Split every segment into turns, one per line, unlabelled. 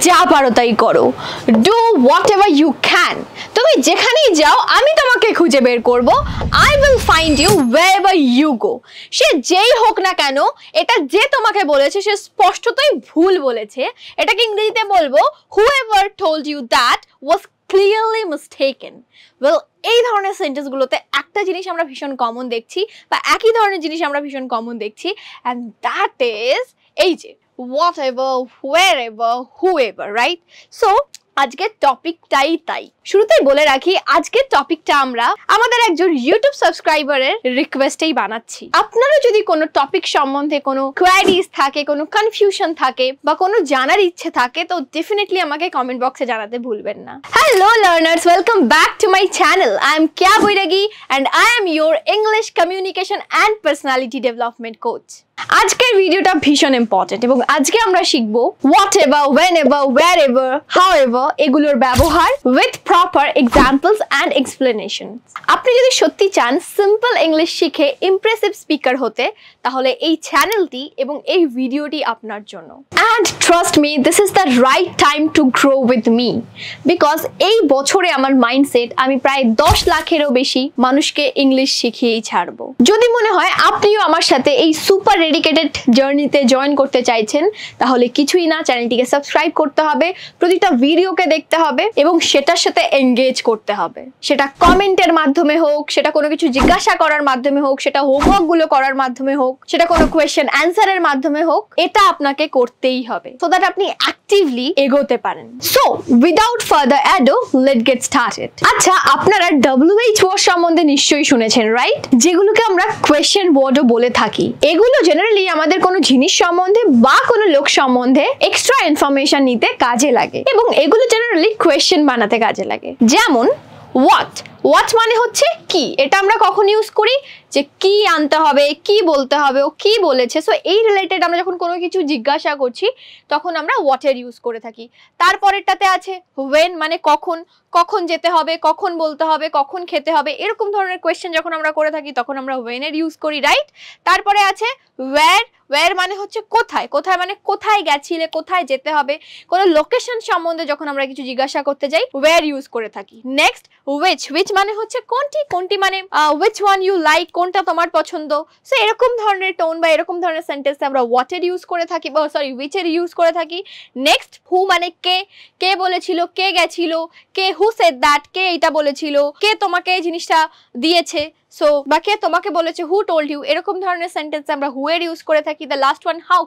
যা পারো তাই করো, do whatever you can. তুমি যেখানেই যাও আমি তোমাকে খুঁজে বের করব। I will find you wherever you go. সে যেই হোক না কেন, এটা যে তোমাকে বলেছে সে স্পষ্টতই ভুল বলেছে। এটাকে ইংরেজিতে বলবো whoever told you that was clearly mistaken. Well, এই ধরনের সেন্টেন্সগুলোতে একটা জিনিস আমরা ভীষণ কমন দেখছি, বা একই ধরনের জিনিস আমরা ভীষণ কমন দেখছি, and that is এই যে whatever, wherever, whoever, right? So আজকের টপিকটাই তাই। শুরুতেই বলে রাখি, আজকের টপিকটা আমরা আমাদের একজন ইউটিউব সাবস্ক্রাইবারের রিকোয়েস্টেই বানাচ্ছি। আপনারা যদি কোনো টপিক সম্বন্ধে কোনো কোয়ারিজ থাকে, কোনো কনফিউশন থাকে, বা কোনো জানার ইচ্ছে থাকে, তো ডেফিনেটলি আমাকে কমেন্ট বক্সে জানাতে ভুলবেন না। Hello learners, welcome back to my channel. I am Keya Bairagi and I am your English communication and personality development coach. আজকের ভিডিওটা ভীষণ ইম্পর্টেন্ট এবং আজকে আমরা শিখবো whatever, whenever, wherever, however এগুলোর ব্যবহার with proper examples and explanation. আপনি যদি সত্যি চান সিম্পল ইংলিশ শিখে ইমপ্রেসিভ স্পিকার হতে, তাহলে এই চ্যানেলটি এবং এই ভিডিওটি আপনার জন্য। And trust me, this is the right time to grow with me, because এই বছরে আমার মাইন্ডসেট আমি প্রায় 10 লাখেরও বেশি মানুষকে ইংলিশ শিখিয়েই ছাড়বো। যদি মনে হয় আপনিও আমার সাথে এই সুপার ডেডিকেটেড জার্নিতে জয়েন করতে চাইছেন, তাহলে কিছুই না, চ্যানেলটিকে সাবস্ক্রাইব করতে হবে, প্রতিটা ভিডিওকে দেখতে হবে এবং সেটার সাথে এনগেজ করতে হবে। সেটা কমেন্টের মাধ্যমে হোক, সেটা কোনো কিছু জিজ্ঞাসা করার মাধ্যমে হোক, সেটা হোমওয়ার্ক গুলো করার মাধ্যমে হোক, সেটা কোনো কোয়েশ্চেন অ্যান্সারের মাধ্যমে হোক, এটা আপনাকে করতেই হবে সো দ্যাট আপনি অ্যাক্টিভলি এগোতে পারেন। So without further ado, let's get started. আচ্ছা, আপনারা WH ওয়ার্ড সম্বন্ধে নিশ্চয়ই শুনেছেন, রাইট? যেগুলোকে আমরা কোয়েশ্চেন ওয়ার্ডও বলে থাকি। এগুলো জেনারেলি আমাদের কোনো জিনিস সম্বন্ধে বা কোনো লোক সম্বন্ধে এক্সট্রা ইনফরমেশন নিতে কাজে লাগে এবং এগুলো জেনারেলি কোয়েশ্চেন বানাতে কাজে লাগে। যেমন হোয়াট মানে হচ্ছে কি, এটা আমরা কখন ইউজ করি, যে কি আনতে হবে, কি বলতে হবে, ও কি বলেছে। সো এই রিলেটেড আমরা যখন কোনো কিছু জিজ্ঞাসা করছি তখন আমরা হোয়াটের ইউজ করে থাকি। তারপরেরটাতে আছে ওয়েন, মানে কখন, কখন যেতে হবে, কখন বলতে হবে, কখন খেতে হবে, এরকম ধরনের কোয়েশ্চেন যখন আমরা করে থাকি তখন আমরা ওয়েনের ইউজ করি, রাইট? তারপরে আছে ওয়্যার মানে হচ্ছে কোথায়, কোথায় মানে কোথায় গেছিলে, কোথায় যেতে হবে। কোনো লোকেশন সম্বন্ধে যখন আমরা কিছু জিজ্ঞাসা করতে যাই ওয়্যার ইউজ করে থাকি। নেক্সট উইচ মানে হচ্ছে কোনটি মানে উইচ ওয়ান ইউ লাইক, কোনটা তোমার পছন্দ। সো এরকম ধরনের টোন বা এরকম ধরনের সেন্টেন্সে আমরা হোয়াটের ইউজ করে থাকি, বা সরি উইচের ইউজ করে থাকি। নেক্সট হু মানে কে বলেছিল, কে গেছিল, হু সেড দ্যাট, কে এটা বলেছিল, কে তোমাকে এই জিনিসটা দিয়েছে, সো বা কে তোমাকে বলেছে, হু টোল্ড ইউ। এরকম ধরনের সেন্টেন্সে আমরা হু এর ইউজ করে থাকি। দ্য লাস্ট ওয়ান হাউ,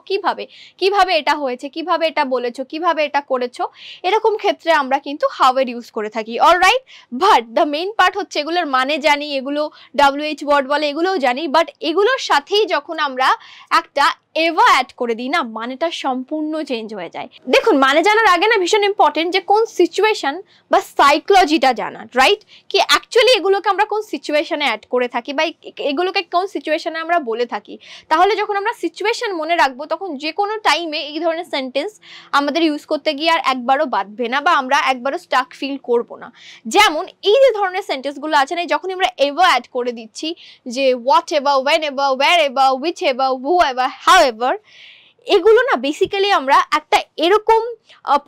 কিভাবে এটা হয়েছে, কিভাবে এটা বলেছো, কিভাবে এটা করেছো, এরকম ক্ষেত্রে আমরা কিন্তু হাউ এর ইউজ করে থাকি। Alright, but the main part হচ্ছে এগুলোর মানে জানি, এগুলো WH ওয়ার্ড বলে, এগুলোও জানি, বাট এগুলোর সাথেই যখন আমরা একটা এভার অ্যাড করে দিই না, মানেটা সম্পূর্ণ চেঞ্জ হয়ে যায়। দেখুন, মানে জানার আগে না ভীষণ ইম্পর্টেন্ট যে কোন সিচুয়েশন বা সাইকোলজিটা জানা, রাইট? কি অ্যাকচুয়ালি এগুলোকে আমরা কোন সিচুয়েশনে অ্যাড করে থাকি বা এগুলোকে কোন সিচুয়েশনে আমরা বলে থাকি। তাহলে যখন আমরা সিচুয়েশন মনে রাখবো তখন যে কোনো টাইমে এই ধরনের সেন্টেন্স আমাদের ইউজ করতে গিয়ে আর একবারও বাঁধবে না বা আমরা একবারও স্টাক ফিল করবো না। যেমন এই যে ধরনের সেন্টেন্সগুলো আছে না, যখন আমরা এভার অ্যাড করে দিচ্ছি, যে whatever, whenever, wherever, whichever, whoever, however, এগুলো না বেসিক্যালি আমরা একটা এরকম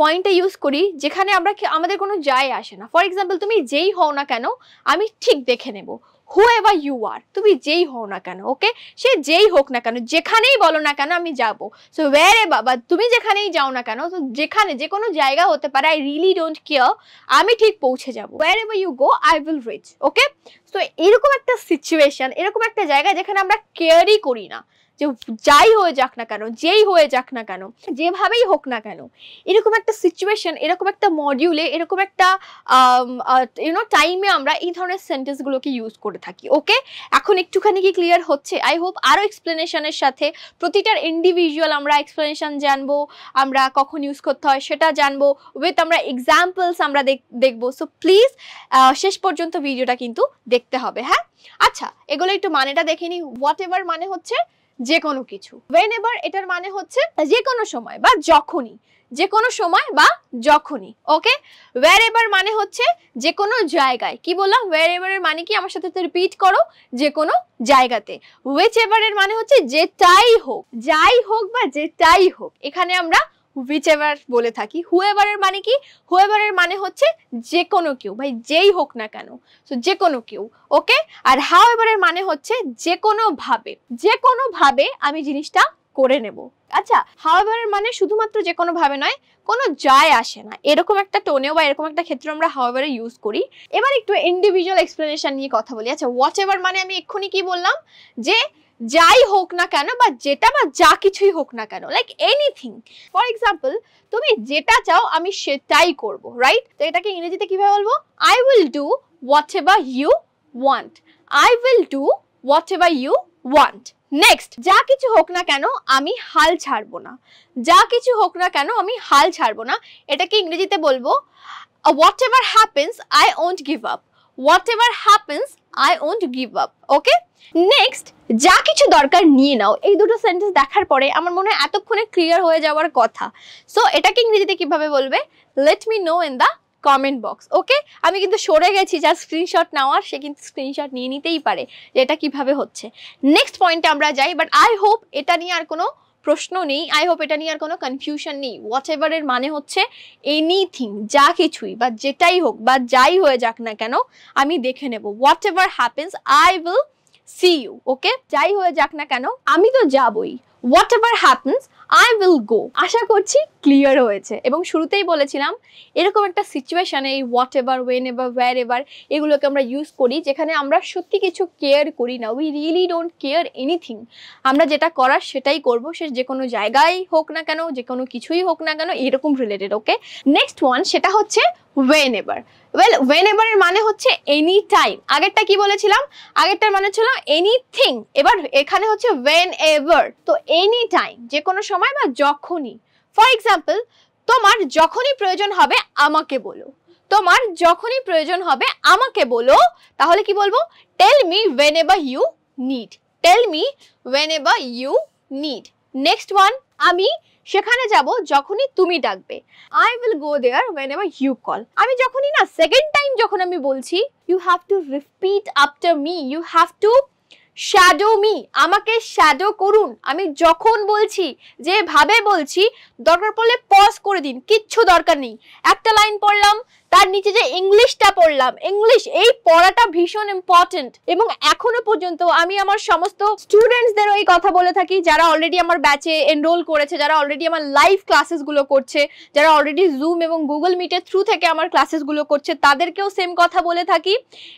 পয়েন্টে ইউজ করি যেখানে আমাদের কোনো যায় আসে না। ফর এক্সাম্পল, তুমি যেই হও না কেন আমি ঠিক দেখে নেব। whoever you are, তুমি যেই হও না কেন, ওকে, সে যেই হোক না কেন, যেখানেই বলো না কেন আমি যাব। সো wherever, বা তুমি যেখানেই যাও না কেন, তো যেখানে যে কোনো জায়গা হতে পারে, I really don't care, আমি ঠিক পৌঁছে যাব। wherever you go I will reach, okay. So এরকম একটা সিচুয়েশন, এরকম একটা জায়গা যেখানে আমরা কেয়ারই করি না যে যাই হয়ে যাক না কেন, যেই হয়ে যাক না কেন, যেভাবেই হোক না কেন, এরকম একটা সিচুয়েশন, এরকম একটা মডিউলে, এরকম একটা টাইমে আমরা এই ধরনের সেন্টেন্সগুলোকে ইউজ করে থাকি। ওকে, এখন একটুখানি কি ক্লিয়ার হচ্ছে? I hope. আরও এক্সপ্লেনেশনের সাথে প্রতিটার ইন্ডিভিজুয়াল আমরা এক্সপ্লেনেশন জানবো, আমরা কখন ইউজ করতে হয় সেটা জানবো, উইথ আমরা এক্সাম্পলস আমরা দেখবো। সো প্লিজ শেষ পর্যন্ত ভিডিওটা কিন্তু দেখতে হবে, হ্যাঁ? আচ্ছা, এগুলো একটু মানেটা দেখে নিই। হোয়াট এভার মানে হচ্ছে যে কোনো কিছু। whenever এটার মানে হচ্ছে যে কোনো সময় বা যখনই, যে কোনো সময় বা যখনই, ওকে। wherever মানে হচ্ছে যে কোনো জায়গায়। কি বললাম? wherever এর মানে কি? আমার সাথে রিপিট করো, যে কোনো জায়গাতে। whichever এর মানে হচ্ছে যেটাই হোক, যাই হোক বা যেটাই হোক। এখানে আমরা whichever বলে থাকি। whoever এর মানে কি? whoever এর মানে হচ্ছে যে কোনো কেউ, ভাই যেই হোক না কেন, সো যে কোনো কেউ, ওকে। আর however এর মানে হচ্ছে যে কোনো ভাবে আমি জিনিসটা করে নেব। আচ্ছা, however এর মানে শুধুমাত্র যে কোনো ভাবে নয়, কোনো যায় আসে না, এরকম একটা টোনেও বা এরকম একটা ক্ষেত্রে আমরা however ইউজ করি। এবার একটু ইন্ডিভিজুয়াল এক্সপ্লেনেশন নিয়ে কথা বলি। আচ্ছা, হোয়াটএভার মানে আমি এক্ষুনি কি বললাম, যে যাই হোক না কেন বা যেটা বা যা কিছুই হোক না কেন, লাইক এনিথিং। ফর এক্সাম্পল, তুমি যেটা চাও আমি সেটাই করব, রাইট? তো এটাকে ইংরেজিতে কিভাবে বলবো? I will do whatever you want. I will do whatever you want. Next, যা কিছু হোক না কেন আমি হাল ছাড়বো না। যা কিছু হোক না কেন আমি হাল ছাড়বো না, এটাকে ইংরেজিতে বলবো whatever happens I won't give up. Whatever happens I won't give up. Okay, next, যা কিছু দরকার নিয়ে নাও। এই দুটো সেন্টেন্স দেখার পরে আমার মনে হয় এতক্ষণে ক্লিয়ার হয়ে যাওয়ার কথা। সো এটাকে ইংরেজিতে কিভাবে বলবে? Let me know in the comment box. Okay, আমি কিন্তু সরে গেছি, যা স্ক্রিনশট নেওয়ার সে কিন্তু স্ক্রিনশট নিয়ে নিতেই পারে যে এটা কিভাবে হচ্ছে। নেক্সট পয়েন্টে আমরা যাই, বাট আই হোপ এটা নিয়ে আর কোনো প্রশ্ন নেই, আই হোপ এটা নিয়ে আর কোনো কনফিউশন নেই। হোয়াটএভার এর মানে হচ্ছে এনিথিং, যা কিছুই বা যেটাই হোক বা যাই হয়ে যাক না কেন আমি দেখে নেব। Whatever happens I will see you. Okay, যাই হয়ে যাক না কেন আমি তো যাবই। Whatever happens I will go. আশা করছি ক্লিয়ার হয়েছে। এবং শুরুতেই বলেছিলাম এরকম একটা সিচুয়েশনে এই হোয়াটএভার, ওয়েনএভার, ওয়্যারএভার এগুলোকে আমরা ইউজ করি যেখানে আমরা সত্যি কিছু কেয়ার করি না। We really don't care anything. আমরা যেটা করার সেটাই করবো, সে যে কোনো জায়গায় হোক না কেন, যে কোনো কিছুই হোক না কেন, এরকম রিলেটেড। ওকে, নেক্সট ওয়ান, সেটা হচ্ছে whenever. ওয়েল, whenever এর মানে হচ্ছে এনি টাইম। আগেরটা কি বলেছিলাম? আগেরটার মানে ছিল এনিথিং, এবার এখানে হচ্ছে whenever। তো এনি টাইম, যে কোনো সময় বা যখনই। ফর এক্সাম্পল, তোমার যখনই প্রয়োজন হবে আমাকে বলো। তোমার যখনই প্রয়োজন হবে আমাকে বলো, তাহলে কি বলবো? Tell me whenever you need. Tell me whenever you need. Next one, আমি সেখানে যাব যখনই তুমি ডাকবে। I will go there whenever you call. আমি যখনই না সেকেন্ড টাইম যখন আমি বলছি, you have to repeat after me. You have to shadow me. আমাকে শ্যাডো করুন। আমি যখন বলছি, যেভাবে বলছি, দরকার পড়লে পজ করে দিন, কিচ্ছু দরকার নেই। একটা লাইন পড়লাম, তার নিচে যে ইংলিশটা পড়লাম, ইংলিশ, এই পড়াটা ভীষণ ইম্পর্টেন্ট। এবং এখনো পর্যন্ত আমি আমার সমস্ত স্টুডেন্টসদের ওই কথা বলে থাকি যারা অলরেডি আমার ব্যাচে এনরোল করেছে, যারা অলরেডি আমার লাইভ ক্লাসেসগুলো করছে, যারা অলরেডি জুম এবং গুগল মিটের থ্রু থেকে আমার ক্লাসেসগুলো করছে, তাদেরকেও সেম কথা বলে থাকি।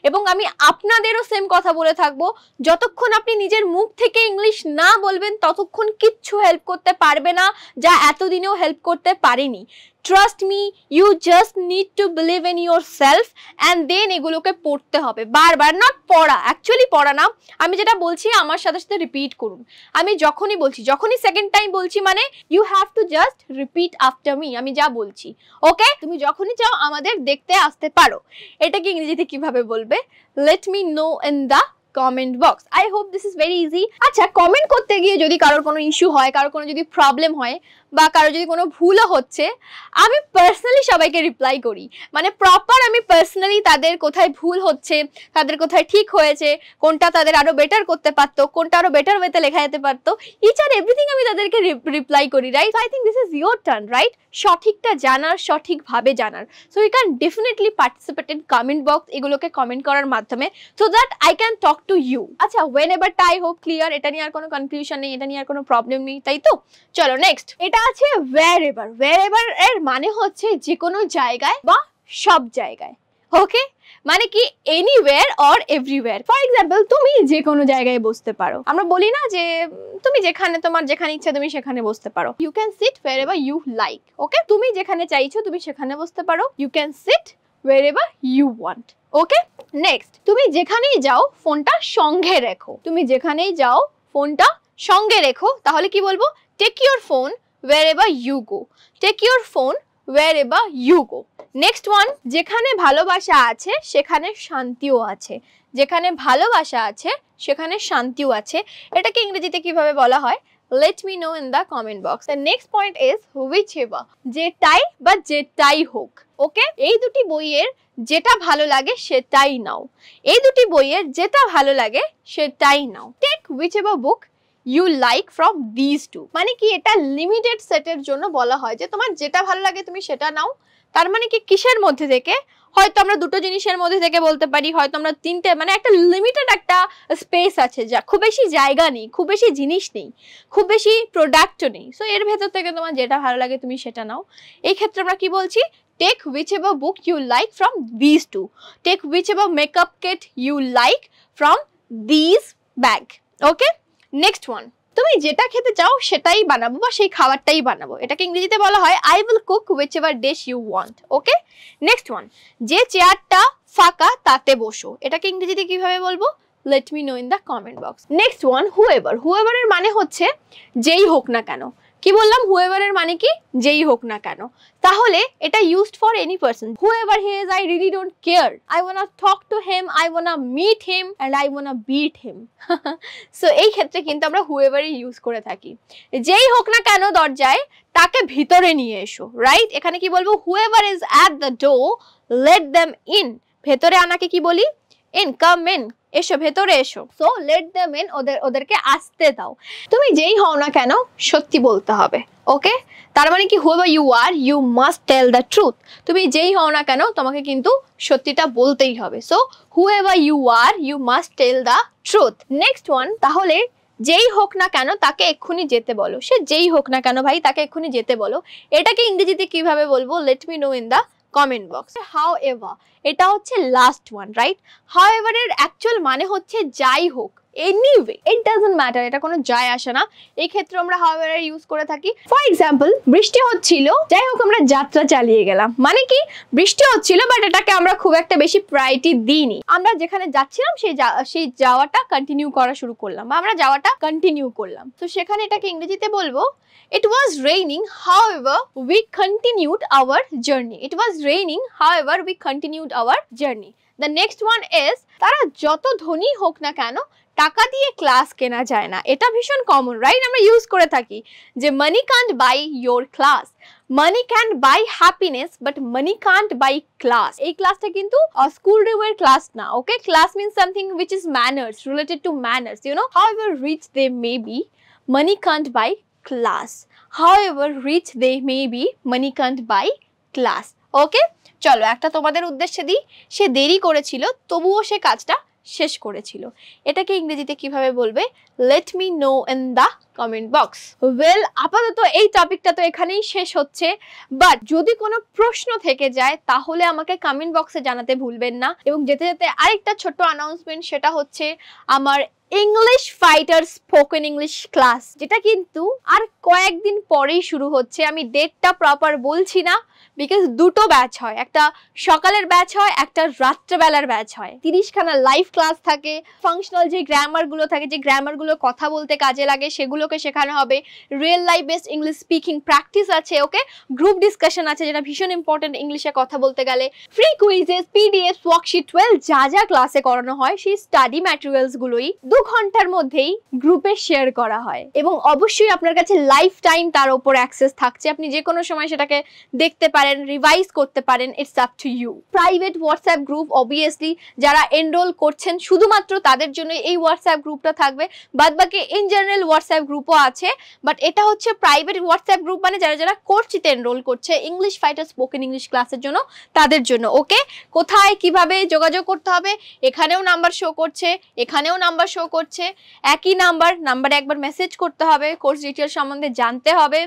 এবং আমি আপনাদেরও সেম কথা বলে থাকবো, যতক্ষণ আপনি নিজের মুখ থেকে ইংলিশ না বলবেন ততক্ষণ কিচ্ছু হেল্প করতে পারবে না, যা এতদিনেও হেল্প করতে পারেনি। Trust me, you just need to believe in yourself and then এগুলোকে পড়তে হবে বারবার। নট পড়া, অ্যাকচুয়ালি পড়া না, আমি যেটা বলছি আমার সাথে সাথে রিপিট করুন। আমি যখনই বলছি, যখনই সেকেন্ড টাইম বলছি, মানে you have to just repeat after me, আমি যা বলছি। ওকে, তুমি যখনই চাও আমাদের দেখতে আসতে পারো। এটাকে ইংরেজিতে কিভাবে বলবে? Let me know in the comment box. I hope this is very easy. আচ্ছা, কমেন্ট করতে গিয়ে যদি কারোর কোনো ইস্যু হয়, কারোর কোনো যদি প্রবলেম হয়, বা কারো যদি কোনো ভুলও হচ্ছে, আমি পার্সোনালি সবাইকে রিপ্লাই করি। মানে প্রপার আমি পার্সোনালি তাদের কোথায় ভুল হচ্ছে, তাদের কোথায় ঠিক হয়েছে, কোনটা তাদের আরো বেটার করতে পারতো, কোনটা আরো বেটার ওয়েতে লেখা যেতে পারতো, ইচ আর এভরিথিং আমি তাদেরকে রিপ্লাই করি, right? I think this is your turn, right? সঠিকটা জানার, সঠিকভাবে জানার। So you can definitely participate in comment box, এগুলোকে কমেন্ট করার মাধ্যমে, so that I can talk to you. আচ্ছা, wheneverটা আই হোপ ক্লিয়ার, এটা নিয়ে আর কোনো কনফিউশন নেই, এটা নিয়ে আর কোনো প্রবলেম নেই, তাই তো? চলো নেক্সট, এটা আছে wherever. wherever এর মানে হচ্ছে যে কোনো জায়গায় বা সব জায়গায়। ওকে, মানে কি anywhere or everywhere. For example, তুমি যে কোনো জায়গায় বসতে পারো। আমরা বলি না যে তুমি যেখানে, তোমার যেখানে ইচ্ছা তুমি সেখানে বসতে পারো। You can sit wherever you like. Okay, তুমি যেখানে চাইছো তুমি সেখানে বসতে পারো। You can sit wherever you want. Okay, next, তুমি যেখানেই যাও ফোনটা সঙ্গে রেখো। তুমি যেখানেই যাও ফোনটা সঙ্গে রেখো, তাহলে কি বলবো? Take your phone wherever you go. Take your phone wherever you go. Next one, যেখানে ভালোবাসা আছে সেখানে শান্তিও আছে। যেখানে ভালোবাসা আছে সেখানে শান্তিও আছে। এটাকে ইংরেজিতে কিভাবে বলা হয়? Let me know in the comment box. The next point is whichever. যেটাই বা যেটাই হোক। ওকে, এই দুটি বইয়ের যেটা ভালো লাগে সেটাই নাও। এই দুটি বইয়ের যেটা ভালো লাগে সেটাই নাও। Take whichever book you like from these two। মানে কি এটা লিমিটেড সেটের জন্য বলা হয় যে তোমার যেটা ভালো লাগে তুমি সেটা নাও। তার মানে কি কিসের মধ্যে থেকে, হয়তো আমরা দুটো জিনিসের মধ্যে থেকে বলতে পারি, হয়তো আমরা তিনটে, মানে একটা লিমিটেড একটা স্পেস আছে, যা খুব বেশি জায়গা নেই, খুব বেশি জিনিস নেই, খুব বেশি প্রোডাক্টও নেই। সো এর ভেতর থেকে তোমার যেটা ভালো লাগে তুমি সেটা নাও। এই ক্ষেত্রে আমরা কি বলছি, take whichever book you like from these two, take whichever makeup kit you like from these bag। Okay, next one, তুমি যেটা খেতে চাও সেটাই বানাবো বা সেই খাবারটাই বানাবো, এটাকে ইংরেজিতে বলা হয় I will cook whichever dish you want। Okay, next one, যে চেয়ারটা ফাঁকা তাতে বসো, এটাকে ইংরেজিতে কিভাবে বলবো, let me know in the comment box। Next one, whoever। whoever এর মানে হচ্ছে যেই হোক না কেন। কি বললাম, whoever এর মানে কি, যেই হোক না কেন। তাহলে এটা used for any person, whoever he is I really don't care, I wanna talk to him, I wanna meet him and I wanna beat him। So এই ক্ষেত্রে কিন্তু আমরা whoever ইউজ করে থাকি। যেই হোক না কেন দরজায়, তাকে ভিতরে নিয়ে এসো, রাইট। এখানে কি বলবো, whoever is at the door let them in। ভেতরে আনাকে কি বলি, in, come in, এসো ভেতরে এসো। সো let them in, ওদেরকে আসতে দাও। তুমি যেই হও না কেন সত্যি বলতে হবে। ওকে, তার মানে কি whoever you are you must tell the truth। তুমি যেই হও না কেন তোমাকে কিন্তু সত্যিটা বলতেই হবে। So whoever you are you must tell the truth। Next one, তাহলে যেই হোক না কেন তাকে এক্ষুনি যেতে বলো। সে যেই হোক না কেন ভাই, তাকে এক্ষুনি যেতে বলো। এটাকে ইংরেজিতে কিভাবে বলবো, let me know in the comment box. however, এটা হচ্ছে লাস্ট ওয়ান, রাইট। however এর অ্যাকচুয়াল মানে হচ্ছে যাই হোক, এনিওয়ে, ইট ডাজন্ট ম্যাটার, এটা কোনো যায় আসে না। এই ক্ষেত্রে আমরা however এর ইউজ করে থাকি। ফর এক্সাম্পল, বৃষ্টি হচ্ছিল, যাই হোক আমরা যাত্রা চালিয়ে গেলাম। মানে কি, বৃষ্টি হচ্ছিল বাট এটাকে আমরা খুব একটা বেশি প্রায়োরিটি দিইনি, আমরা যেখানে যাচ্ছিলাম সেই যাওয়াটা কন্টিনিউ করা শুরু করলাম, বা আমরা যাওয়াটা কন্টিনিউ করলাম। তো সেখানে এটাকে ইংরেজিতে বলবো, it was raining however we continued our journey। it was raining however we continued our journey। the next one is, তারা যত ধনী হোক না কেন টাকা দিয়ে ক্লাস কেনা যায় না। এটা ভীষণ কমন, রাইট, আমরা ইউজ করে থাকি যে money can't buy your class, money can buy happiness but money can't buy class. এই ক্লাসটা কিন্তু স্কুল রুমের ক্লাস না। Okay, class means something which is manners, related to manners, you know. however rich they may be, money can't buy class। however rich they may be, money can't buy class। ওকে, চলো একটা তোমাদের উদ্দেশ্যে দিই। সে দেরি করেছিল তবুও সে কাজটা শেষ করেছিল। এটাকে ইংরেজিতে কিভাবে বলবে, let me know in the comment box. Well, আপাতত এই টপিকটা তো এখানেই শেষ হচ্ছে, বাট যদি কোনো প্রশ্ন থেকে যায় তাহলে আমাকে কমেন্ট বক্সে জানাতে ভুলবেন না। এবং যেতে যেতে আরেকটা ছোট্ট অ্যানাউন্সমেন্ট, সেটা হচ্ছে আমার English fighter spoken English class, যেটা কিন্তু আর কয়েকদিন পরেই শুরু হচ্ছে। আমি ডেটটা প্রপার বলছি না, বিকজ দুটো ব্যাচ হয়, একটা সকালের ব্যাচ হয়, একটা রাত্রেবেলার ব্যাচ হয়। 30খানা লাইভ ক্লাস থাকে, ফাংশনাল যে গ্রামারগুলো থাকে, যে গ্রামারগুলো কথা বলতে কাজে লাগে সেগুলোকে শেখানো হবে। Real life based English speaking practice আছে। ওকে, গ্রুপ ডিসকাশন আছে, যেটা ভীষণ ইম্পর্টেন্ট ইংলিশে কথা বলতে গেলে। ফ্রি কুইজেস, পিডিএফ, ওয়ার্কশিট, যা যা ক্লাসে করানো হয় সেই স্টাডি ম্যাটেরিয়ালস গুলোই 2 ঘন্টার মধ্যেই গ্রুপে শেয়ার করা হয়। এবং অবশ্যই আপনার কাছে লাইফ টাইম তার উপর অ্যাক্সেস থাকছে, আপনি যে কোনো সময় সেটাকে দেখতে পারেন, রিভাইজ করতে পারেন। It's up to you. Private WhatsApp group, obviously যারা এনরোল করছেন শুধুমাত্র তাদের জন্য এই হোয়াটসঅ্যাপ গ্রুপটা থাকবে, বাদবাকি ইন জেনারেল হোয়াটসঅ্যাপ গ্রুপও আছে, বাট এটা হচ্ছে প্রাইভেট হোয়াটসঅ্যাপ গ্রুপ, মানে যারা যারা কোর্সটিতে এনরোল করছে ইংলিশ ফাইটার স্পোকেন ইংলিশ ক্লাসের জন্য, তাদের জন্য। ওকে, কোথায় কিভাবে যোগাযোগ করতে হবে, এখানেও নাম্বার শো করছে, এখানেও নাম্বার শো করছে, একই নাম্বারে একবার মেসেজ করতে হবে, কোর্স ডিটেইলস সম্বন্ধে জানতে হবে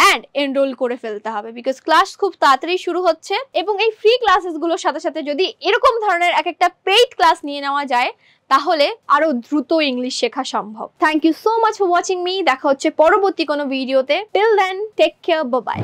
অ্যান্ড এনরোল করে ফেলতে হবে, বিকজ ক্লাস খুব তাড়াতাড়ি শুরু হচ্ছে। এবং এই ফ্রি ক্লাসেসগুলোর সাথে সাথে যদি এরকম ধরনের এক একটা পেইড ক্লাস নিয়ে নেওয়া যায় তাহলে আরো দ্রুত ইংলিশ শেখা সম্ভব। Thank you so much for watching me. দেখা হচ্ছে পরবর্তী কোনো ভিডিওতে। Till then, take care, bye by.